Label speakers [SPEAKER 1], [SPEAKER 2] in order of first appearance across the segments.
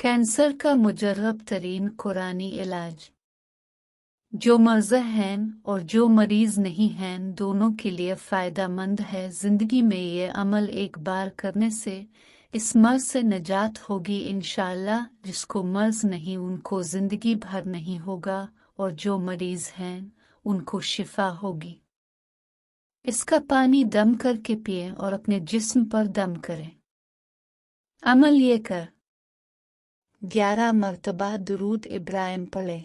[SPEAKER 1] Cancer का मुजर्रब तरीन कुरानी इलाज। जो मर्ज़ हैं और जो मरीज़ नहीं हैं दोनों के लिए फ़ायदेमंद है। ज़िंदगी में ये अमल एक बार करने से इस मर्ज़ से निजात होगी इंशाअल्लाह। जिसको मर्ज़ नहीं उनको ज़िंदगी भर नहीं होगा, और जो मरीज़ हैं उनको शिफा होगी। इसका पानी दम करके पिए और अपने जिस्म पर दम करें। अमल ये कर 11 मरतबा दुरूद इब्राहिम पढ़े,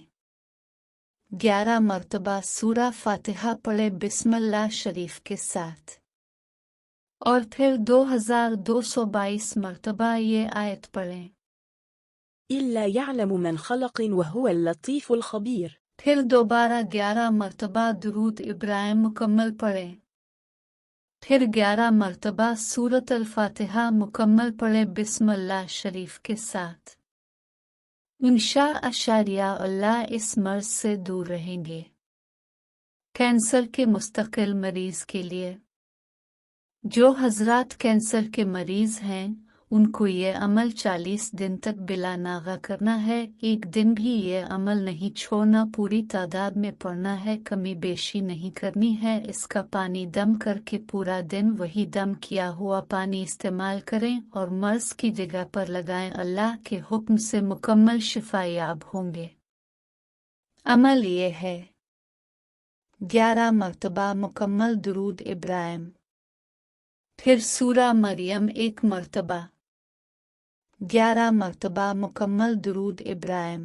[SPEAKER 1] 11 मरतबा सूरा फातिहा पढ़े बिस्मिल्लाह शरीफ के साथ, और फिर 2222 मरतबा ये आयत पढ़ें।
[SPEAKER 2] إلا يعلم من خلق وهو اللطيف الخبير।
[SPEAKER 1] फिर दोबारा 11 मरतबा दुरूद इब्राहिम मुकम्मल पढ़ें। फिर 11 मरतबा सूरत अल-फातिहा मुकम्मल पढ़े बिस्मिल्लाह शरीफ के साथ। इंशाअल्लाह इस मर्ज से दूर रहेंगे। कैंसर के मुस्तकिल मरीज के लिए, जो हजरात कैंसर के मरीज हैं उनको ये अमल 40 दिन तक बिला नागा करना है। एक दिन भी ये अमल नहीं छोड़ना, पूरी तादाद में पढ़ना है, कमी बेशी नहीं करनी है। इसका पानी दम करके पूरा दिन वही दम किया हुआ पानी इस्तेमाल करें और मर्ज की जगह पर लगाएं। अल्लाह के हुक्म से मुकम्मल शिफा याब होंगे। अमल ये है 11 मरतबा मुकम्मल दुरूद इब्राहिम, फिर सूरा मरियम 1 मरतबा, 11 मरतबा मुकम्मल दुरूद इब्राहिम,